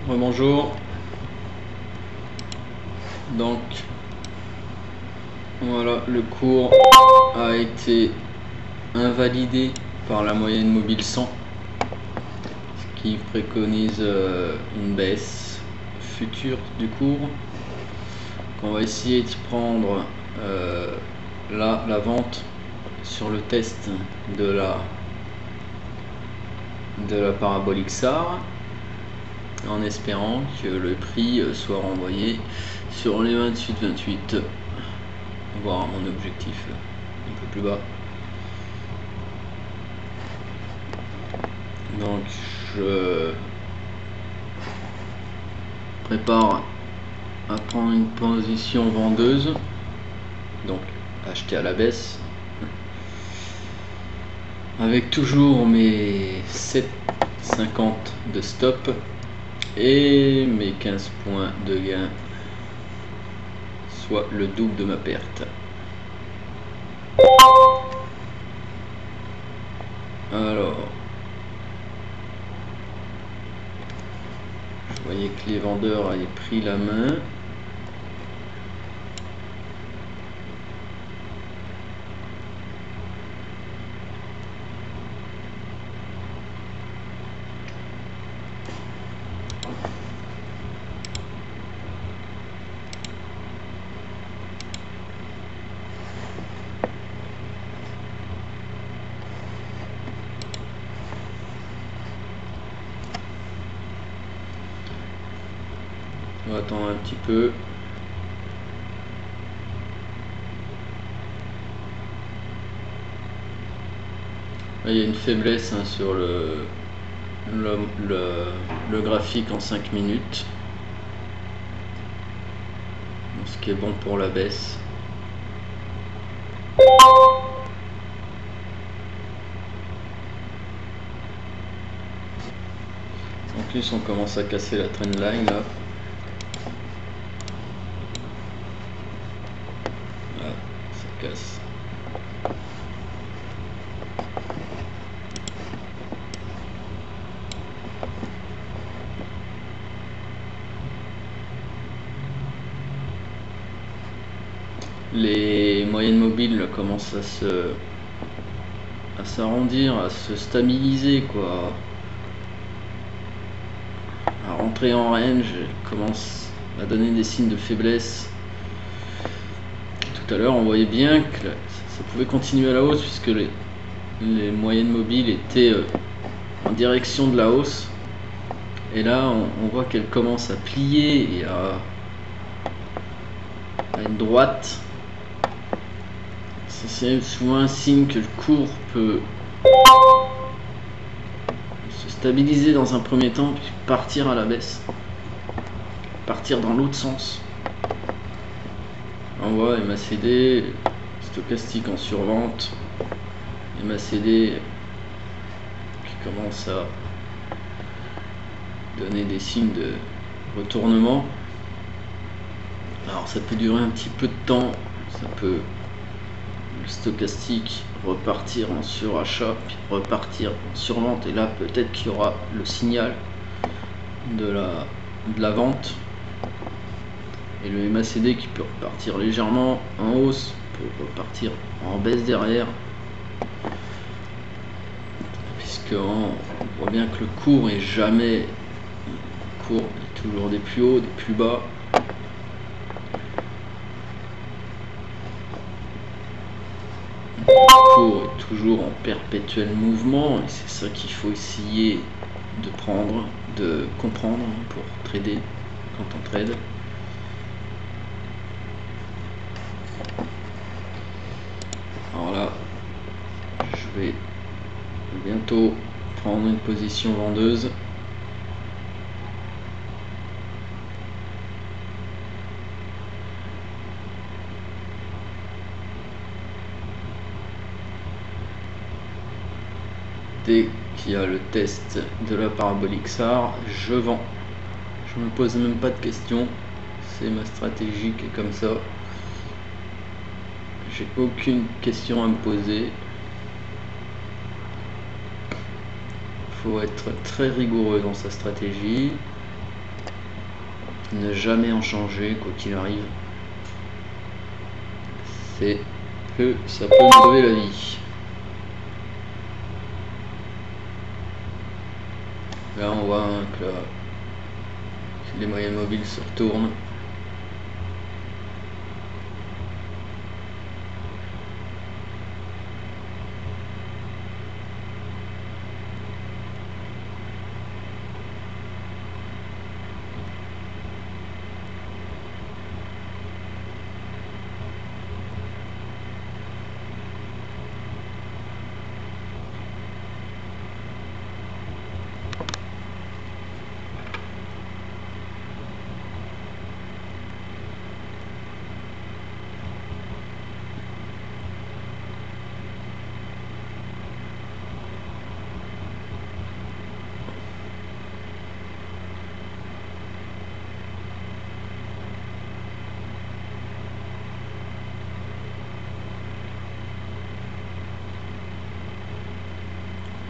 Rebonjour. Donc voilà, le cours a été invalidé par la moyenne mobile 100, ce qui préconise une baisse future du cours. On va essayer de prendre là la vente sur le test de la parabolique SAR, en espérant que le prix soit renvoyé sur les 28, voire mon objectif un peu plus bas. Donc je prépare à prendre une position vendeuse, donc acheter à la baisse, avec toujours mes 7,50 de stop et mes 15 points de gain, soit le double de ma perte. Alors, je voyais que les vendeurs avaient pris la main. On va attendre un petit peu. Là, il y a une faiblesse sur le graphique en 5 minutes, ce qui est bon pour la baisse. En plus, on commence à casser la trendline là. Voilà, ça casse. Les moyennes mobiles commencent à s'arrondir, à se stabiliser, quoi, à rentrer en range, commence à donner des signes de faiblesse. Tout à l'heure on voyait bien que ça pouvait continuer à la hausse, puisque les moyennes mobiles étaient en direction de la hausse, et là on voit qu'elle commence à plier et à une droite. C'est souvent un signe que le cours peut se stabiliser dans un premier temps, puis partir à la baisse, partir dans l'autre sens. On voit MACD, stochastique en survente, MACD qui commence à donner des signes de retournement. Alors ça peut durer un petit peu de temps, ça peut, le stochastique, repartir en surachat, puis repartir en survente, et là peut-être qu'il y aura le signal de la vente, et le MACD qui peut repartir légèrement en hausse pour repartir en baisse derrière, puisqu'on voit bien que le cours est jamais, le cours est toujours des plus hauts, des plus bas. Le cours est toujours en perpétuel mouvement, et c'est ça qu'il faut essayer de prendre, de comprendre pour trader, quand on trade. Alors là, je vais bientôt prendre une position vendeuse. Dès qu'il y a le test de la parabolique SAR, je vends. Je me pose même pas de questions, c'est ma stratégie qui est comme ça. J'ai aucune question à me poser. Faut être très rigoureux dans sa stratégie. Ne jamais en changer, quoi qu'il arrive. C'est que ça peut nous sauver la vie. Là on voit que les moyennes mobiles se retournent.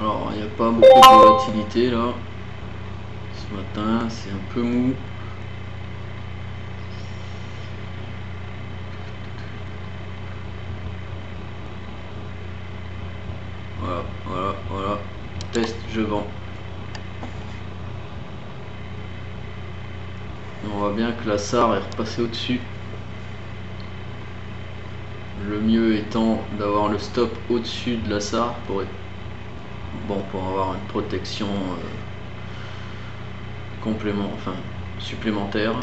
Alors, il n'y a pas beaucoup de volatilité là. Ce matin, c'est un peu mou. Voilà. Test, je vends. On voit bien que la SAR est repassée au-dessus. Le mieux étant d'avoir le stop au-dessus de la SAR pour avoir une protection supplémentaire.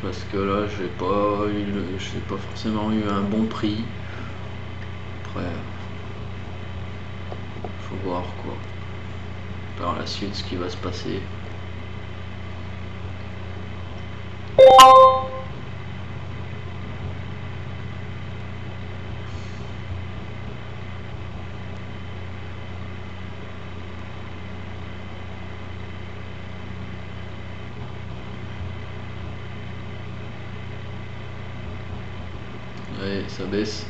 Parce que là j'ai pas forcément eu un bon prix. Après faut voir quoi par la suite ce qui va se passer. Allez, ça baisse.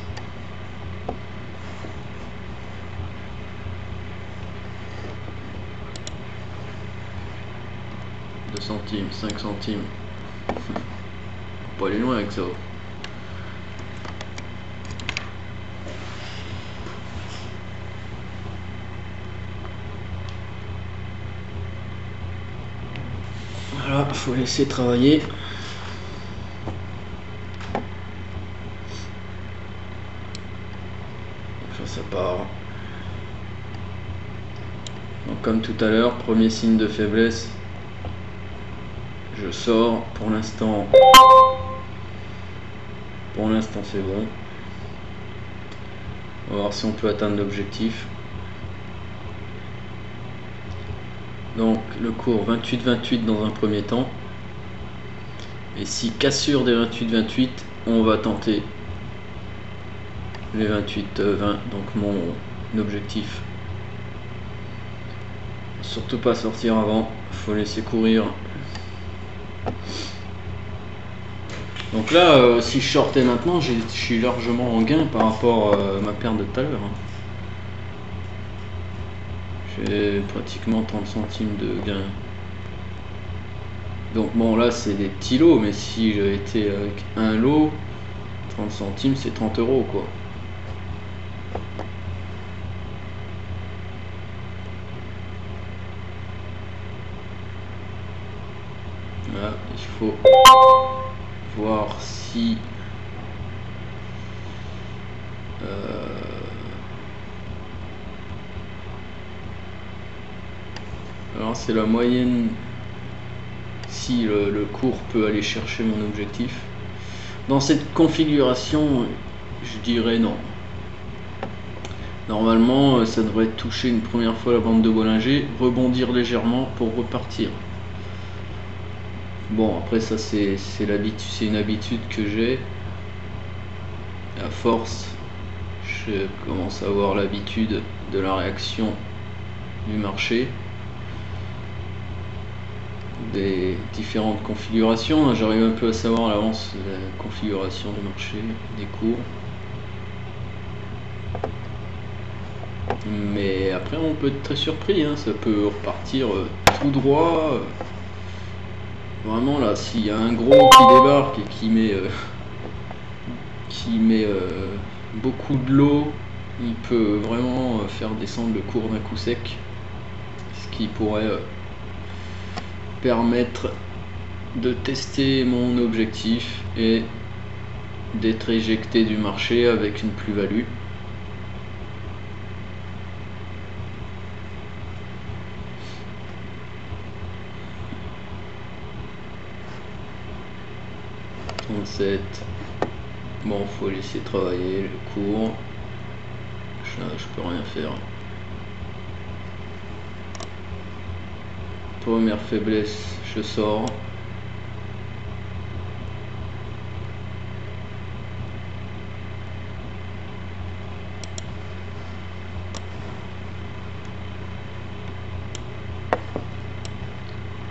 Centimes, 5 centimes. Faut pas aller loin avec ça. Voilà, faut laisser travailler. Ça part. Donc comme tout à l'heure, premier signe de faiblesse. Je sors. Pour l'instant c'est bon. On va voir si on peut atteindre l'objectif. Donc le cours 28-28 dans un premier temps. Et si cassure des 28-28, on va tenter les 28-20. Donc mon objectif. Surtout pas sortir avant. Faut laisser courir. Donc là, si je sortais maintenant, je suis largement en gain par rapport à ma perte de tout à l'heure. J'ai pratiquement 30 centimes de gain. Donc bon, là c'est des petits lots, mais si j'avais été avec un lot, 30 centimes c'est 30 € quoi. Là, il faut voir si alors c'est la moyenne, si le cours peut aller chercher mon objectif. Dans cette configuration, je dirais non. Normalement, ça devrait toucher une première fois la bande de Bollinger, rebondir légèrement pour repartir. Bon, après ça c'est une habitude que j'ai. À force, je commence à avoir l'habitude de la réaction du marché, des différentes configurations. J'arrive un peu à savoir à l'avance la configuration du marché, des cours. Mais après on peut être très surpris, hein, ça peut repartir tout droit. Vraiment là, s'il y a un gros qui débarque et qui met beaucoup de l'eau, il peut vraiment faire descendre le cours d'un coup sec, ce qui pourrait permettre de tester mon objectif et d'être éjecté du marché avec une plus-value. Bon, faut laisser travailler le cours. Je peux rien faire. Première faiblesse, je sors.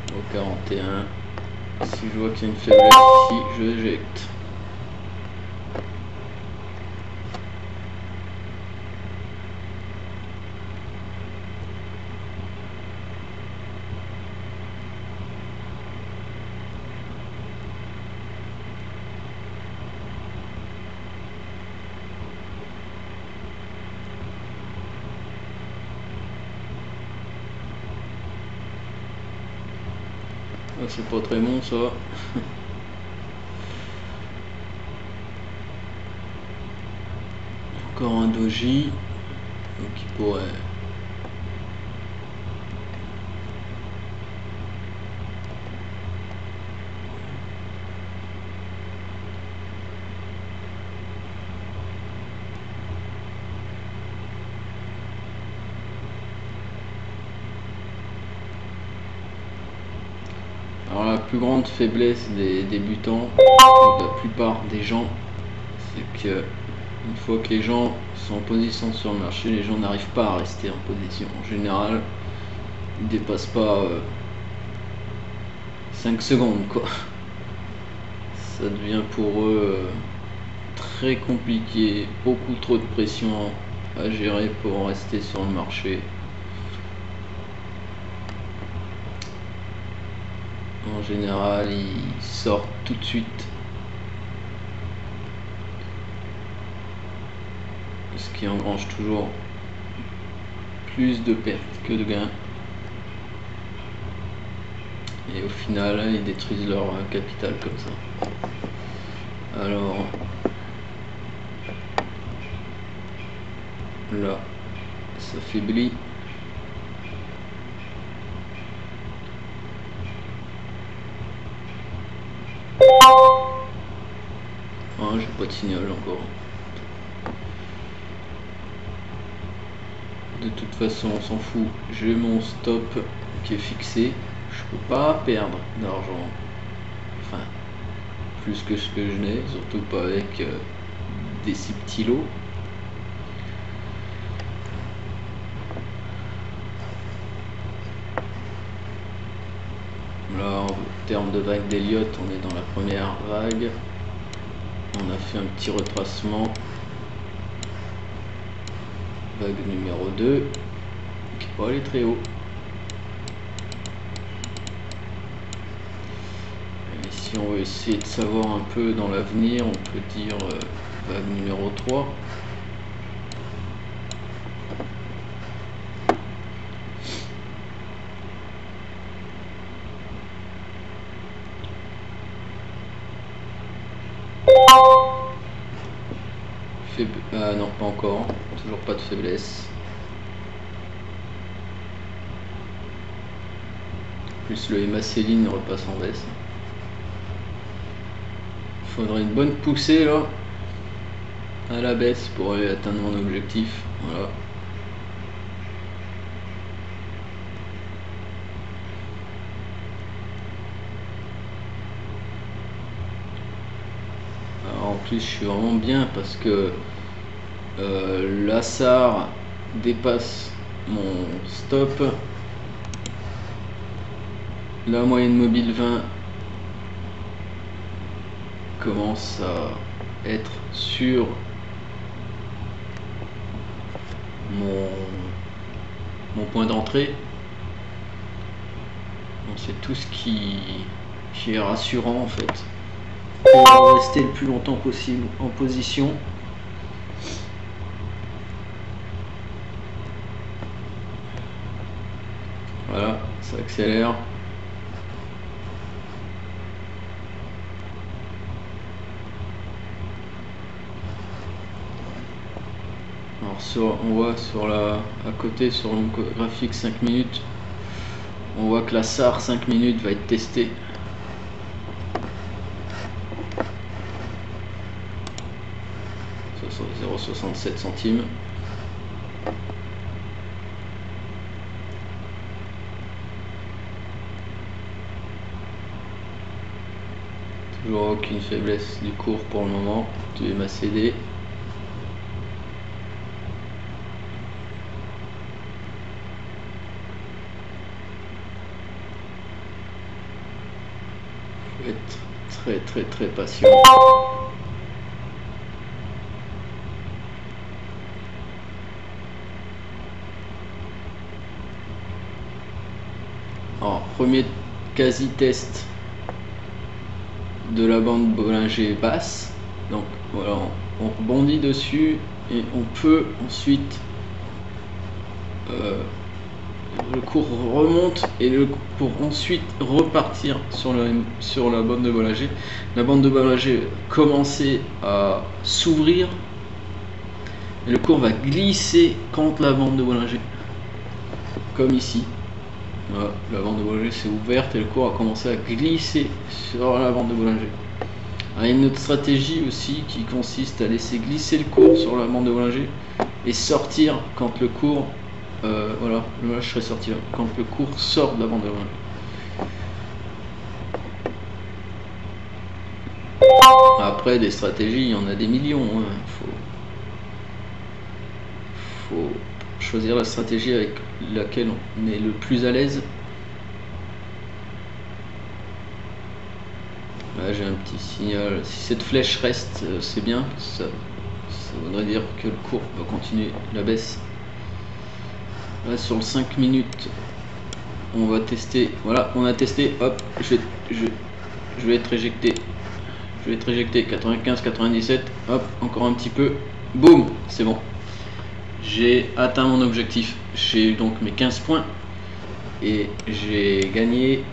Au 41. Si je vois qu'il y a une faiblesse ici, je éjecte. Ah, c'est pas très bon ça. Encore un doji qui pourrait. Alors la plus grande faiblesse des débutants, de la plupart des gens, c'est que une fois que les gens sont en position sur le marché, les gens n'arrivent pas à rester en position. En général, ils ne dépassent pas 5 secondes quoi. Ça devient pour eux très compliqué, beaucoup trop de pression à gérer pour rester sur le marché. En général, ils sortent tout de suite, ce qui engrange toujours plus de pertes que de gains. Et au final, ils détruisent leur capital comme ça. Alors, là, ça faiblit. Ah, j'ai pas de signal encore. De toute façon, on s'en fout. J'ai mon stop qui est fixé. Je peux pas perdre d'argent. Enfin, plus que ce que je n'ai, surtout pas avec des si petits lots. Là, en termes de vague d'Elliott, on est dans la première vague. On a fait un petit retracement. Vague numéro 2, qui peut aller très haut. Et si on veut essayer de savoir un peu dans l'avenir, on peut dire vague numéro 3. Non, pas encore, toujours pas de faiblesse. Plus le hémacéline repasse en baisse. Il faudrait une bonne poussée là, à la baisse pour aller atteindre mon objectif. Voilà. Alors, en plus, je suis vraiment bien parce que l'ASAR dépasse mon stop. La moyenne mobile 20 commence à être sur mon mon point d'entrée. Donc c'est tout ce qui est rassurant en fait. Pour rester le plus longtemps possible en position. Voilà, ça accélère. Alors on voit à côté sur le graphique 5 minutes, on voit que la SAR 5 minutes va être testée. Ça 0,67 centimes. Toujours aucune faiblesse du cours pour le moment, du MACD. Faut être très patient. Alors, premier quasi-test de la bande Bollinger basse. Donc voilà, on rebondit dessus et on peut ensuite le cours remonte et le pour ensuite repartir sur la bande de Bollinger. La bande de Bollinger commencer à s'ouvrir et le cours va glisser contre la bande de Bollinger, comme ici. Voilà, la bande de Bollinger s'est ouverte et le cours a commencé à glisser sur la bande de Bollinger. Il y a une autre stratégie aussi qui consiste à laisser glisser le cours sur la bande de Bollinger et sortir quand le cours voilà, là je serais sorti là, quand le cours sort de la bande de Bollinger. Après des stratégies, il y en a des millions, hein. Faut choisir la stratégie avec laquelle on est le plus à l'aise. Là j'ai un petit signal, si cette flèche reste c'est bien, ça voudrait dire que le cours va continuer la baisse. Là sur le 5 minutes on va tester, voilà on a testé, hop, je vais être éjecté, 95, 97, hop, encore un petit peu, boum, c'est bon. J'ai atteint mon objectif, j'ai eu donc mes 15 points et j'ai gagné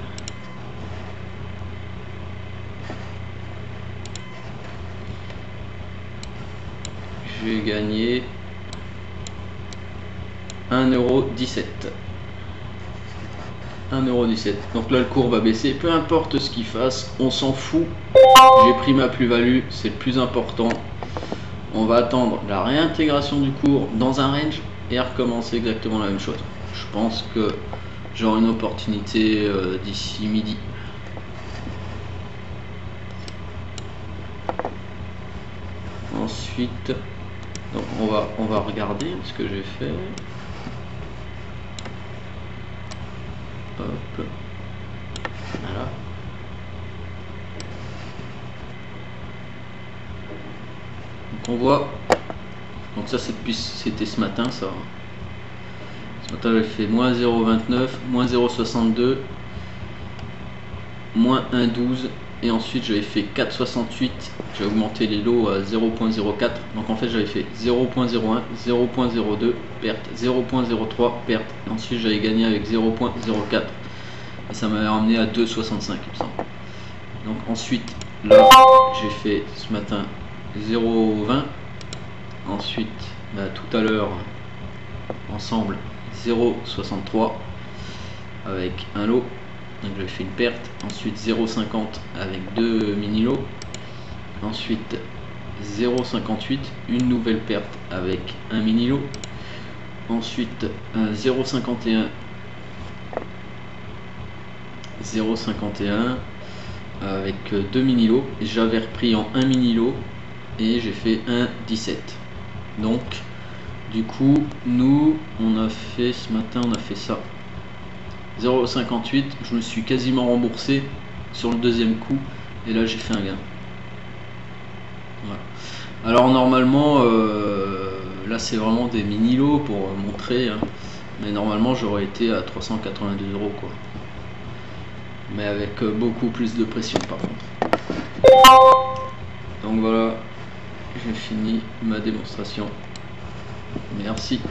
€1,17. €1,17. Donc là le cours va baisser, peu importe ce qu'il fasse, on s'en fout. J'ai pris ma plus-value, c'est le plus important. On va attendre la réintégration du cours dans un range et recommencer exactement la même chose. Je pense que j'aurai une opportunité d'ici midi. Ensuite, donc on va regarder ce que j'ai fait. Hop. Voilà. Donc on voit. Donc ça c'était ce matin ça. Ce matin j'ai fait moins 0,29, moins 0,62, moins 1,12 et ensuite j'avais fait 4,68. J'ai augmenté les lots à 0,04. Donc en fait j'avais fait 0,01, 0,02 perte, 0,03 perte. Et ensuite j'avais gagné avec 0,04 et ça m'avait ramené à 2,65 il me semble. Donc ensuite là j'ai fait ce matin 0,20. Ensuite tout à l'heure ensemble 0,63 avec un lot. Donc j'avais fait une perte. Ensuite 0,50 avec 2 mini lots. Ensuite 0,58, une nouvelle perte avec un mini lot. Ensuite 0,51 avec 2 mini lots. J'avais repris en 1 mini lot et j'ai fait 1,17. Donc du coup nous on a fait ce matin, on a fait ça 0,58. Je me suis quasiment remboursé sur le deuxième coup et là j'ai fait un gain. Voilà. Alors normalement là c'est vraiment des mini lots pour montrer hein. mais normalement j'aurais été à 392 € quoi. Mais avec beaucoup plus de pression par contre. Donc voilà, j'ai fini ma démonstration. Merci.